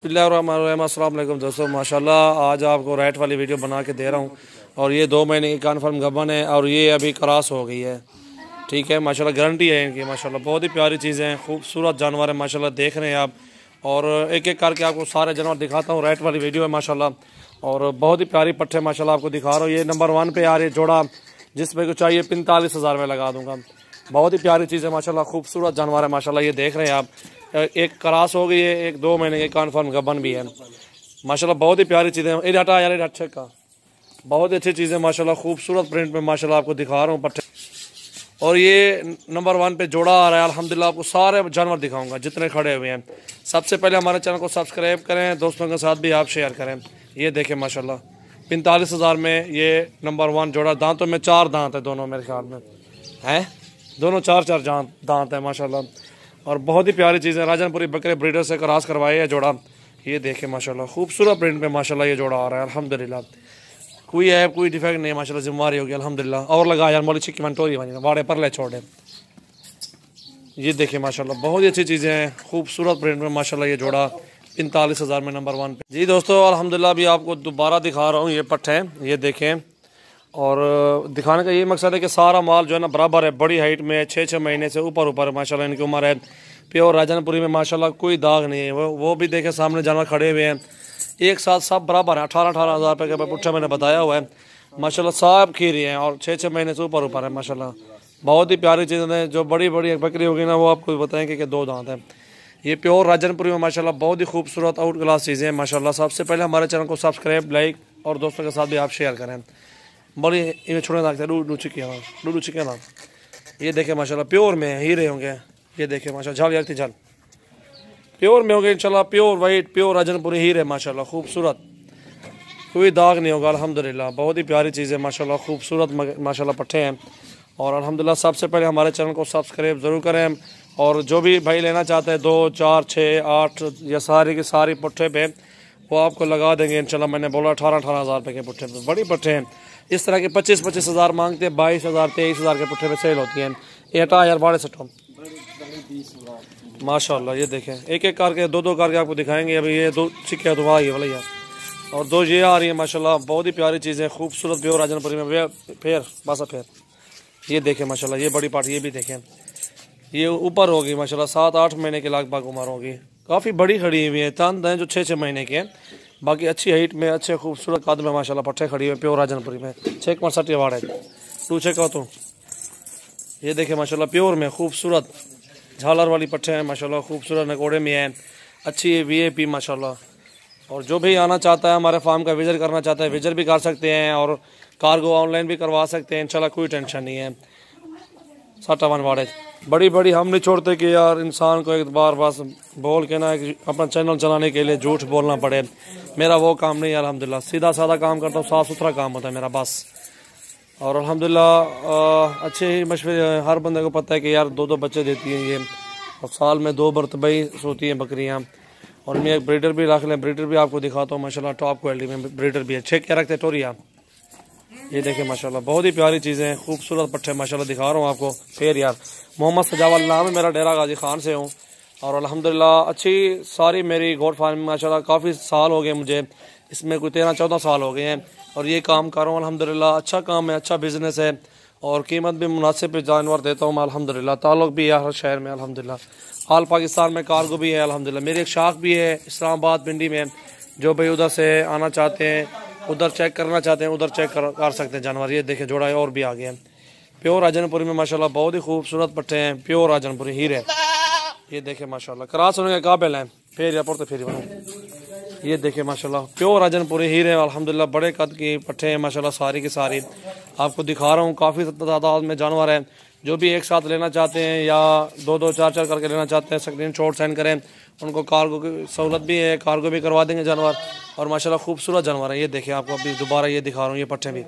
अस्सलाम वालेकुम दोस्तों, माशाल्लाह आज आपको राइट वाली वीडियो बना के दे रहा हूँ। और ये 2 महीने की कन्फर्म गबन है और ये अभी क्रॉस हो गई है। ठीक है, माशाल्लाह गारंटी है इनकी। माशाल्लाह बहुत ही प्यारी चीज़ें हैं, खूबसूरत जानवर है माशाल्लाह, देख रहे हैं आप। और एक एक करके आपको सारे जानवर दिखाता हूँ। राइट वाली वीडियो है माशाल्लाह और बहुत ही प्यारी पट्टे माशाल्लाह आपको दिखा रहा हूँ। ये नंबर 1 पे आ रही है जोड़ा, जिसमें को चाहिए 45,000 में लगा दूंगा। बहुत ही प्यारी चीज़ है माशाल्लाह, खूबसूरत जानवर है माशाल्लाह। ये देख रहे हैं आप, एक क्रॉस हो गई है, एक 2 महीने की कन्फर्म गबन भी है माशाल्लाह। बहुत ही प्यारी चीज़ें हैं। डाटा यार अच्छे का बहुत ही अच्छी चीज़ें माशाल्लाह, खूबसूरत प्रिंट में माशाल्लाह आपको दिखा रहा हूँ पट्टे। और ये नंबर 1 पे जोड़ा आ रहा है अल्हम्दुलिल्लाह। आपको सारे जानवर दिखाऊंगा जितने खड़े हुए हैं। सबसे पहले हमारे चैनल को सब्सक्राइब करें, दोस्तों के साथ भी आप शेयर करें। ये देखें माशाल्लाह 45,000 में ये नंबर 1 जोड़ा। दांतों में 4 दांत है दोनों, मेरे ख्याल में हैं दोनों 4-4 दांत है माशाल्लाह। और बहुत ही प्यारी चीज़ है। राजनपुरी बकरे ब्रीडर से क्रॉस करवाए है जोड़ा। ये देखें माशाल्लाह, खूबसूरत प्रिंट में माशाल्लाह ये जोड़ा आ रहा है अल्हम्दुलिल्लाह। कोई ऐप कोई डिफेक्ट नहीं है माशाल्लाह, जिम्मेवारी होगी अल्हम्दुलिल्लाह। और लगा यार मोली चिक्की मंटोरी बनी वाड़े पर ले छोड़े। ये देखें माशाल्लाह, बहुत ही अच्छी चीज़ें हैं, खूबसूरत प्रिंट में माशाल्लाह ये जोड़ा 45,000 में नंबर 1 पे। जी दोस्तों अल्हम्दुलिल्लाह अभी आपको दोबारा दिखा रहा हूँ ये पट्टे हैं। ये देखें, और दिखाने का ये मकसद है कि सारा माल जो है ना बराबर है, बड़ी हाइट में 6-6 महीने से ऊपर माशाल्लाह इनकी उम्र है। प्योर राजनपुरी में माशाल्लाह कोई दाग नहीं है। वो भी देखे सामने जानवर खड़े हुए हैं, एक साथ सब बराबर है। 18-18 हज़ार रुपये के पुट्ठा मैंने बताया हुआ है माशाल्लाह। सब खीरी हैं और 6-6 महीने से ऊपर है माशाल्लाह। बहुत ही प्यारी चीज़ें हैं। जो बड़ी बड़ी बकरी होगी ना वो आपको बताएंगे कि 2 दांत हैं। ये प्योर राजनपुरी में माशाल्लाह बहुत ही खूबसूरत आउट क्लास चीज़ें हैं माशाल्लाह। सबसे पहले हमारे चैनल को सब्सक्राइब, लाइक और दोस्तों के साथ भी आप शेयर करें। बड़ी इन्हें छोड़ने लगता है डू चिके ना। ये देखे माशाल्लाह प्योर में हीरे होंगे। ये देखे माशाल्लाह झाल यार झाल प्योर में होंगे इंशाल्लाह। प्योर वाइट प्योर राजनपुरी हीरे माशाल्लाह, खूबसूरत, कोई दाग नहीं होगा अल्हम्दुलिल्लाह। बहुत ही प्यारी चीज़ है माशाल्लाह, खूबसूरत माशाल्लाह पट्टे हैं। और अल्हम्दुलिल्लाह सबसे पहले हमारे चैनल को सब्सक्राइब ज़रूर करें। और जो भी भाई लेना चाहते हैं 2, 4, 6, 8 या सारी की सारी पट्टे पे वो आपको लगा देंगे इंशाल्लाह। मैंने बोला 18-18 हज़ार रुपये के पुट्ठे पे बड़ी पट्टे हैं। इस तरह के 25-25 हज़ार मांगते हैं, 22,000 23,000 के पुट्ठे पे सेल होती हैं। एटा यार बाड़े सटो माशाल्लाह। ये देखें एक एक करके 2-2 करके आपको दिखाएंगे। अभी ये 2 चिक्के तो ये वाला यार, और 2 ये आ रही है माशाल्लाह। बहुत ही प्यारी चीज़ें, खूबसूरत प्योर राजनपुरी में फेर बासा फेर। ये देखें माशाल्लाह, ये बड़ी पार्टी ये भी देखें। ये ऊपर होगी माशाल्लाह, 7-8 महीने के लगभग उम्र होगी। काफ़ी बड़ी खड़ी हुई है। तंद हैं जो 6-6 महीने के हैं, बाकी अच्छी हाइट में अच्छे खूबसूरत कद में माशाल्लाह पट्टे खड़ी हुए प्योर राजनपुरी में। 6 वाड़ है टू छे का तो। ये देखे माशाल्लाह प्योर में खूबसूरत झालर वाली पट्टे हैं माशाल्लाह, खूबसूरत नकोड़े में हैं, अच्छी VIP माशाल्लाह। और जो भी आना चाहता है हमारे फार्म का विजिट करना चाहता है विजिट भी कर सकते हैं, और कार्गो ऑनलाइन भी करवा सकते हैं इंशाल्लाह, कोई टेंशन नहीं है। 57 वाड़े बड़ी बड़ी हम नहीं छोड़ते कि यार इंसान को एक बार बस बोल के ना अपना चैनल चलाने के लिए झूठ बोलना पड़े। मेरा वो काम नहीं है अल्हम्दुलिल्लाह, सीधा साधा काम करता हूँ, साफ़ सुथरा काम होता है मेरा बस। और अल्हम्दुलिल्लाह अच्छे ही मशवरे, हर बंदे को पता है कि यार 2-2 बच्चे देती हैं ये, और साल में 2 मरतबे सोती हैं बकरियाँ। और मैं एक ब्रीडर भी रख लें, ब्रीडर भी आपको दिखाता हूँ माशाल्लाह, टॉप क्वालिटी में ब्रीडर भी है। 6 क्या रखते टोरिया। ये देखें माशाल्लाह, बहुत ही प्यारी चीज़ें हैं, खूबसूरत पट्टे माशाल्लाह दिखा रहा हूँ आपको। फिर यार मोहम्मद सजावल नाम है मेरा, डेरा गाजी खान से हूँ। और अल्हम्दुलिल्लाह अच्छी सारी मेरी गोट फार्मिंग माशाल्लाह काफ़ी साल हो गए मुझे, इसमें कोई 13-14 साल हो गए हैं। और ये काम कर रहा हूँ अल्हम्दुलिल्लाह, अच्छा काम है, अच्छा बिज़नेस है। और कीमत भी मुनासिब जानवर देता हूँ मैं अल्हम्दुलिल्लाह। ताल्लुक़ भी है हर शहर में अल्हम्दुलिल्लाह। ऑल पाकिस्तान में कार्गो भी है अल्हम्दुलिल्लाह। मेरी एक शाख भी है इस्लामाबाद पिंडी में, जो भाई उधर से आना चाहते हैं, उधर चेक करना चाहते हैं, उधर चेक कर सकते हैं जानवर। ये देखें जोड़ा और भी आ गया है प्योर राजनपुरी में माशाल्लाह, बहुत ही खूबसूरत पट्टे हैं प्योर राजनपुरी हीरे। ये देखें माशाल्लाह क्रॉस होने के काबिल हैं। फिर या पुरते फिर बनो। ये देखें माशाल्लाह प्योर राजनपुरी हीरे अल्हम्दुलिल्लाह, बड़े कद की पट्टे हैं माशाल्लाह, सारी की सारी आपको दिखा रहा हूँ। काफ़ी तादाद में जानवर हैं। जो भी एक साथ लेना चाहते हैं या 2-2 4-4 करके लेना चाहते हैं, स्क्रीन शॉट सेंड करें, उनको कार्गो की सहूलत भी है, कार्गो भी करवा देंगे जानवर। और माशाल्लाह खूबसूरत जानवर है। ये देखें आपको अभी दोबारा ये दिखा रहा हूँ, ये पट्टे भी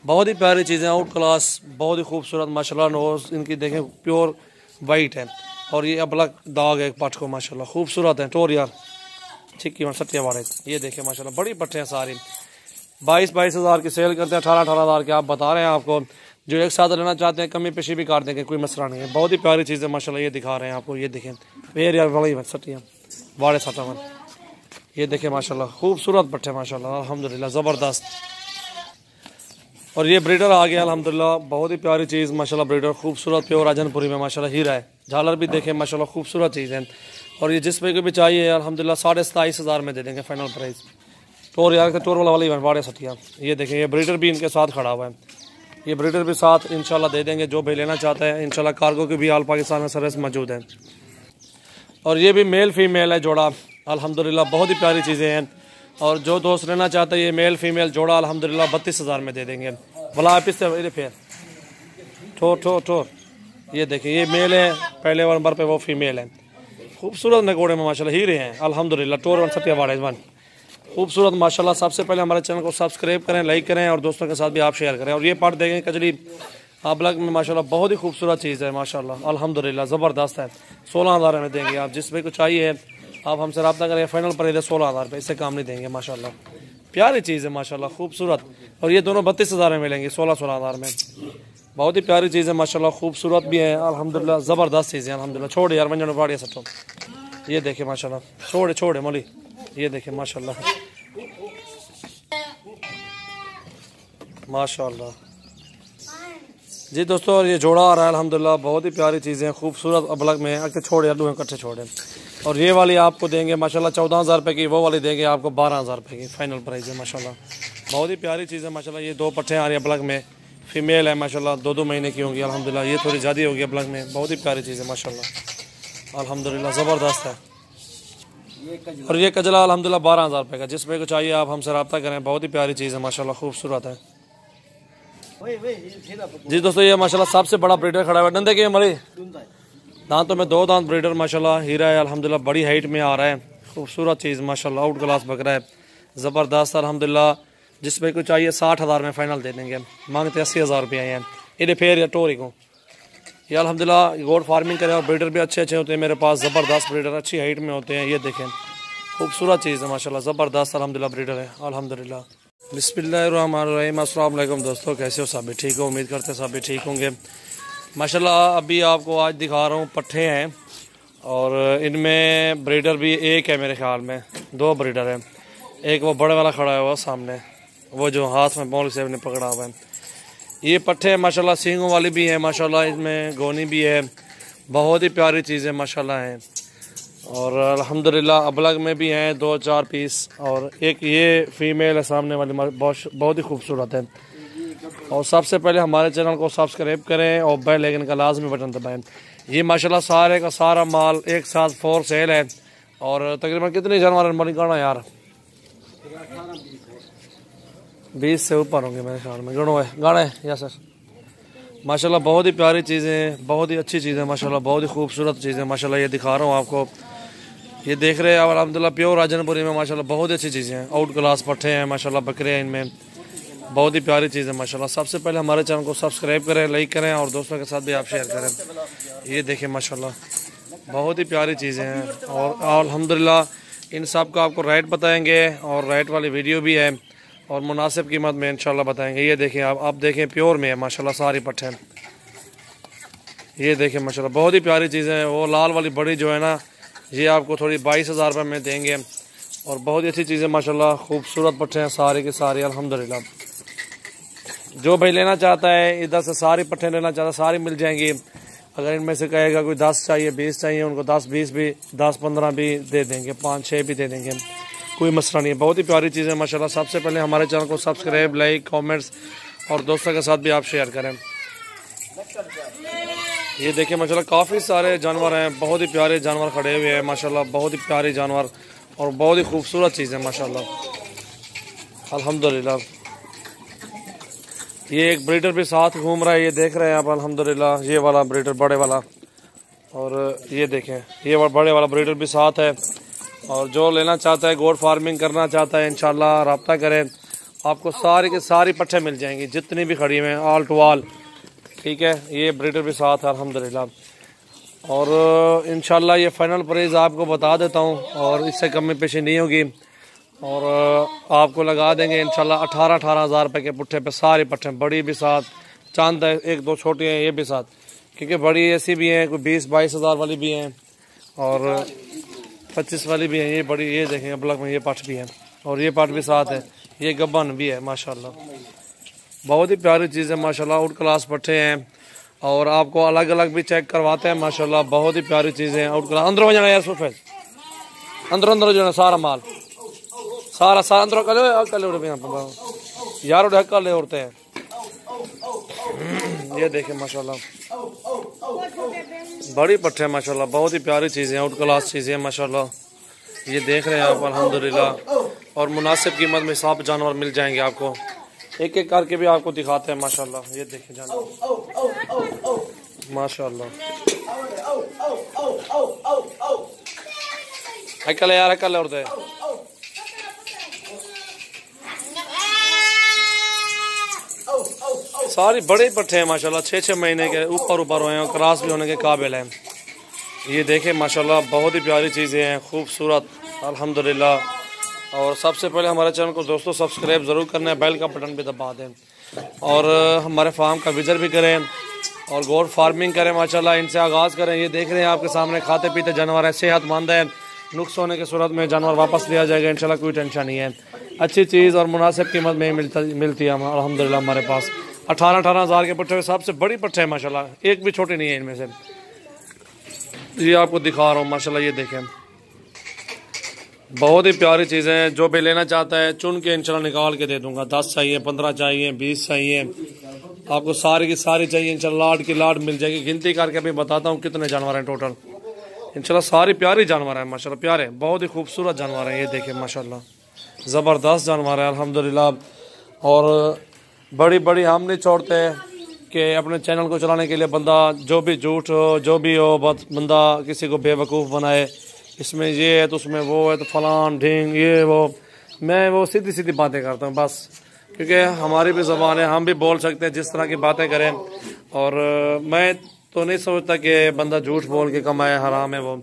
बहुत ही प्यारी चीज़ें, आउट क्लास, बहुत ही खूबसूरत माशाल्लाह। नोज इनकी देखें प्योर वाइट है, और ये अबलग दाग है पट को माशाल्लाह, खूबसूरत है। टोर यार छिक्की और 7 वाड़े। ये देखें माशाल्लाह बड़ी पट्टे हैं सारी। 22-22 हज़ार की सेल करते हैं, 18-18 हज़ार के आप बता रहे हैं आपको। जो एक साथ लेना चाहते हैं कमी पेशी भी काट देंगे, कोई मसला नहीं है। बहुत ही प्यारी चीज़ है माशाल्लाह, ये दिखा रहे हैं आपको। ये देखें फिर यार बड़ी सटिया वाड़े 57 ये देखें माशाल्लाह खूबसूरत पट्ठे माशाल्लाह अल्हम्दुलिल्लाह ज़बरदस्त। और ये ब्रीडर आ गया अल्हम्दुलिल्लाह, बहुत ही प्यारी चीज़ माशाल्लाह ब्रीडर खूबसूरत प्योर राजनपुरी में माशाल्लाह हीरा है। झालर भी देखें माशाल्लाह खूबसूरत चीज़ है। और ये जिस पे को भी चाहिए अल्हम्दुलिल्लाह 27,500 में दे देंगे फाइनल प्राइस। टोर यार का टोर वाला वाली बाड़े सटिया। ये देखें ये ब्रीडर भी इनके साथ खड़ा हुआ है, ये ब्रीडर भी साथ इंशाल्लाह दे देंगे जो भी लेना चाहता है। इंशाल्लाह कार्गो की भी ऑल पाकिस्तान में सर्विस मौजूद है। और ये भी मेल फीमेल है जोड़ा अल्हम्दुलिल्लाह, बहुत ही प्यारी चीज़ें हैं। और जो दोस्त लेना चाहता है ये मेल फीमेल जोड़ा अल्हम्दुलिल्लाह 32,000 में दे देंगे। भला फिर ठोर ठोर ठोर। ये देखिए ये मेल है, पहले नंबर पे वो फीमेल है। खूबसूरत नगोड़े में माशाल्लाह हीरे हैं अल्हम्दुलिल्लाह। टोर 1 सटिया वाड़े वन खूबसूरत माशाल्लाह। सबसे पहले हमारे चैनल को सब्सक्राइब करें, लाइक करें और दोस्तों के साथ भी आप शेयर करें। और ये पार्ट देखें कजली आबलग में माशाल्लाह बहुत ही खूबसूरत चीज़ है माशाल्लाह अल्हम्दुलिल्लाह ज़बरदस्त है। 16,000 में देंगे आप, जिस पे को चाहिए आप हमसे रब्ता करें। फाइनल पर इधर 16,000 पे, इससे काम नहीं देंगे माशाल्लाह। प्यारी चीज़ है माशाल्लाह खूबसूरत। और ये दोनों 32,000 में मिलेंगे 16,000 में। बहुत ही प्यारी चीज़ है माशाल्लाह, खूबसूरत भी है अल्हम्दुलिल्लाह, ज़बरदस्त चीज़ है अल्हम्दुलिल्लाह। छोड़ यार मंजन बाड़िया सटो। ये देखे माशाल्लाह, छोड़े छोड़े मोली। ये देखे माशाल्लाह माशाल्लाह जी दोस्तों। और ये जोड़ा आ रहा है अल्हम्दुलिल्लाह, बहुत ही प्यारी चीज़ें खूबसूरत अबलग में अक्के छोड़े अल्लू इकट्ठे छोड़े। और ये वाली आपको देंगे माशाल्लाह 14,000 रुपये की, वो वाली देंगे आपको 12,000 रुपये की फाइनल प्राइस है माशाल्लाह। बहुत ही प्यारी चीज़ है माशाल्लाह। ये 2 पट्ठे आ रही है अबलग में, फीमेल है माशाल्लाह, 2-2 महीने की होंगी अल्हम्दुलिल्लाह। ये थोड़ी ज़्यादा होगी अबलग में, बहुत ही प्यारी चीज़ है माशाल्लाह अल्हम्दुलिल्लाह ज़बरदस्त है। और ये कजला अल्हम्दुलिल्लाह 12,000 रुपये का, जिस पे को चाहिए आप हमसे रब्ता करें। बहुत ही प्यारी चीज़ है माशाल्लाह, खूबसूरत है जी दोस्तों। ये माशाल्लाह सबसे बड़ा ब्रीडर खड़ा हुआ है, डंडे के हमारे दांतों में 2 दांत ब्रीडर माशाल्लाह हीरा है अल्हम्दुलिल्लाह, बड़ी हाइट में आ रहा है। खूबसूरत चीज़ माशाल्लाह, आउट क्लास बकरा है ज़बरदस्त अल्हम्दुलिल्लाह। जिस पे को चाहिए 60,000 में फाइनल दे देंगे, मांगते 80,000 रुपये हैं। ये फेर या टोरी को ये अल्हम्दुलिल्लाह गोड फार्मिंग करें। और ब्रीडर भी अच्छे होते हैं मेरे पास, ज़बरदस्त ब्रीडर अच्छी हाइट में होते हैं। ये देखें खूबसूरत चीज़ है माशाल्लाह, ज़बरदस्त अल्हम्दुलिल्लाह ब्रीडर है अल्हम्दुलिल्लाह। बिस्मिल्लाहिर्रहमानिर्रहीम। अस्सलाम वालेकुम दोस्तों, कैसे हो? सब भी ठीक हो, उम्मीद करते हैं सब भी ठीक होंगे माशाल्लाह। अभी आपको आज दिखा रहा हूँ पट्ठे हैं, और इनमें ब्रीडर भी एक है मेरे ख्याल में, 2 ब्रीडर हैं। एक वो बड़े वाला खड़ा हुआ सामने, वो जो हाथ में बॉल से ने पकड़ा हुआ है। ये पट्ठे माशाल्लाह सींगों वाली भी है माशाल्लाह, इसमें गोनी भी है, बहुत ही प्यारी चीज़ें माशाल्लाह हैं। और अल्हम्दुलिल्लाह अबलग में भी हैं 2-4 पीस। और एक ये फीमेल है सामने वाली, बहुत ही खूबसूरत है। और सबसे पहले हमारे चैनल को सब्सक्राइब करें और बेल आइकन का लाजमी बटन दबाएं। ये माशाल्लाह सारे का सारा माल एक साथ फॉर सेल है। और तकरीबन कितने जानवर बनी करना यार, 20 से ऊपर होंगे मेरे ख्याल में। गणो है गाना है या सर माशाल्लाह, बहुत ही प्यारी चीज़ें, बहुत ही अच्छी चीज़ें माशाल्लाह, बहुत ही खूबसूरत चीज़ें माशाल्लाह। ये दिखा रहा हूँ आपको, ये देख रहे हैं आप अल्हम्दुलिल्लाह प्योर राजनपुरी में माशाल्लाह, बहुत अच्छी चीज़ें हैं। आउट क्लास पट्ठे हैं माशाल्लाह, बकरे हैं इनमें, बहुत ही प्यारी चीज़ है माशाल्लाह। सबसे पहले हमारे चैनल को सब्सक्राइब करें, लाइक करें और दोस्तों के साथ भी आप शेयर करें। ये देखें माशाल्लाह, बहुत ही प्यारी चीज़ें हैं। और अल्हम्दुलिल्लाह इन सब का आपको रेट बताएंगे, और रेट वाली वीडियो भी है, और मुनासिब कीमत में इंशाल्लाह बताएंगे। ये देखें आप देखें प्योर में है माशाल्लाह सारी पट्ठे। ये देखें माशाल्लाह, बहुत ही प्यारी चीज़ें हैं। वो लाल वाली बड़ी जो है ना, ये आपको थोड़ी 22,000 रुपये में देंगे। और बहुत ही अच्छी चीज़ें माशाल्लाह, खूबसूरत पट्ठे हैं सारे के सारे अल्हम्दुलिल्लाह। जो भाई लेना चाहता है इधर से सारी पट्ठे लेना चाहता है, सारी मिल जाएंगी। अगर इनमें से कहेगा कोई 10 चाहिए, 20 चाहिए, उनको 10-20 भी, 10-15 भी दे देंगे, 5-6 भी दे देंगे, कोई मसला नहीं है। बहुत ही प्यारी चीज़ है माशाल्लाह। सबसे पहले हमारे चैनल को सब्सक्राइब, लाइक, कमेंट्स और दोस्तों के साथ भी आप शेयर करें। ये देखिए माशाल्लाह काफ़ी सारे जानवर हैं, बहुत ही प्यारे जानवर खड़े हुए हैं माशाल्लाह, बहुत ही प्यारे जानवर और बहुत ही खूबसूरत चीज़ें माशाल्लाह अल्हम्दुलिल्लाह। ये एक ब्रीडर भी साथ घूम रहा है, ये देख रहे हैं आप अल्हम्दुलिल्लाह, ये वाला ब्रीडर बड़े वाला। और ये देखें ये बड़े वाला ब्रीडर भी साथ है। और जो लेना चाहता है, गोड फार्मिंग करना चाहता है, इंशाल्लाह रब्ता करें, आपको सारी की सारी पट्ठे मिल जाएंगी जितनी भी खड़ी हैं, ऑल टू ऑल, ठीक है। ये ब्रीडर भी साथ है अल्हम्दुलिल्लाह। और इंशाल्लाह ये फाइनल प्राइस आपको बता देता हूँ, और इससे कमी पेशी नहीं होगी। और आपको लगा देंगे इंशाल्लाह 18,000 रुपये के पुट्ठे पे सारी पट्ठे, बड़ी भी साथ, चांद है 1-2 छोटी हैं ये भी साथ, क्योंकि बड़ी ऐसी भी हैं, कोई 20-22 हज़ार वाली भी हैं। और 25 वाली भी है, ये बड़ी, ये देखेंगे ब्लॉक में ये पाठ भी है और ये पाठ भी साथ है, ये गब्बन भी है माशाल्लाह। बहुत ही प्यारी चीज़ है माशाल्लाह। आउट क्लास पट्टे हैं और आपको अलग अलग भी चेक करवाते हैं माशाल्लाह। बहुत ही प्यारी चीज़ें हैं। आउट क्लास अंदर हो जाना यार सुफेद, अंदर अंदर हो जाना सारा माल, सारा सारा अंदर यार ढक्का ले उड़ते हैं। ये देखें माशाल्लाह बड़ी पट्टे हैं माशाल्लाह। बहुत ही प्यारी चीज़ें, आउट क्लास चीज़ें हैं माशाल्लाह। ये देख रहे हैं आप अल्हम्दुलिल्लाह। और मुनासिब कीमत में सब जानवर मिल जाएंगे आपको, एक एक करके भी आपको दिखाते हैं माशाल्लाह। ये देखें जानवर माशाल्लाह। अकल यार अकल उड़ते हैं। सारी बड़े पट्टे हैं माशाल्लाह, 6-6 महीने के ऊपर हुए हैं, क्रॉस भी होने के काबिल हैं। ये देखें माशाल्लाह बहुत ही प्यारी चीज़ें हैं, खूबसूरत अल्हम्दुलिल्लाह। और सबसे पहले हमारे चैनल को दोस्तों सब्सक्राइब ज़रूर करना है, बेल का बटन भी दबा दें और हमारे फार्म का विज़िट भी करें और गोट फार्मिंग करें माशाल्लाह। इनसे आगाज़ करें। ये देख रहे हैं आपके सामने खाते पीते जानवर है, सेहतमंद है। नुक्स होने की सूरत में जानवर वापस लिया जाएगा इंशाल्लाह, कोई टेंशन नहीं है। अच्छी चीज़ और मुनासिब कीमत में मिलती है अल्हम्दुलिल्लाह। हमारे पास 18-18 हज़ार के पट्टे सबसे बड़ी पट्टे हैं माशाल्लाह, एक भी छोटी नहीं है इनमें से। ये आपको दिखा रहा हूँ माशाल्लाह। ये देखें बहुत ही प्यारी चीज़ें हैं। जो भी लेना चाहता है चुन के इंशाल्लाह निकाल के दे दूंगा। 10 चाहिए, 15 चाहिए, 20 चाहिए, आपको सारी की सारी चाहिए इंशाल्लाह। लाड की लाड मिल जाएगी। गिनती करके अभी बताता हूँ कितने जानवर हैं टोटल इंशाल्लाह। सारी प्यारी जानवर हैं माशाल्लाह, प्यारे बहुत ही खूबसूरत जानवर हैं। ये देखें माशाल्लाह ज़बरदस्त जानवर है अल्हम्दुलिल्लाह। और बड़ी बड़ी हम नहीं छोड़ते कि अपने चैनल को चलाने के लिए बंदा जो भी झूठ हो जो भी हो, बंदा किसी को बेवकूफ़ बनाए, इसमें ये है तो उसमें वो है तो फलान ढींग ये वो। मैं वो सीधी सीधी बातें करता हूँ बस, क्योंकि हमारी भी ज़बान है, हम भी बोल सकते हैं जिस तरह की बातें करें। और मैं तो नहीं सोचता कि बंदा झूठ बोल के कमाए, हराम है वो।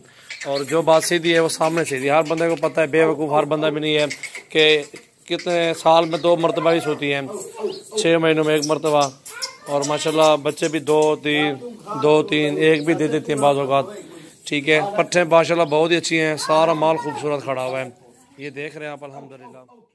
और जो बात सीधी है वो सामने सीधी, हर बंदे को पता है। बेवकूफ़ हर बंदा भी नहीं है कि कितने साल में 2 मरतबा ही सोती हैं, 6 महीनों में 1 मरतबा। और माशाल्लाह बच्चे भी 2-3 एक भी दे देती हैं बाज़ औक़ात। ठीक है, पट्टे माशाल्लाह बहुत ही अच्छी हैं, सारा माल खूबसूरत खड़ा हुआ है। ये देख रहे हैं आप अल्हम्दुलिल्लाह।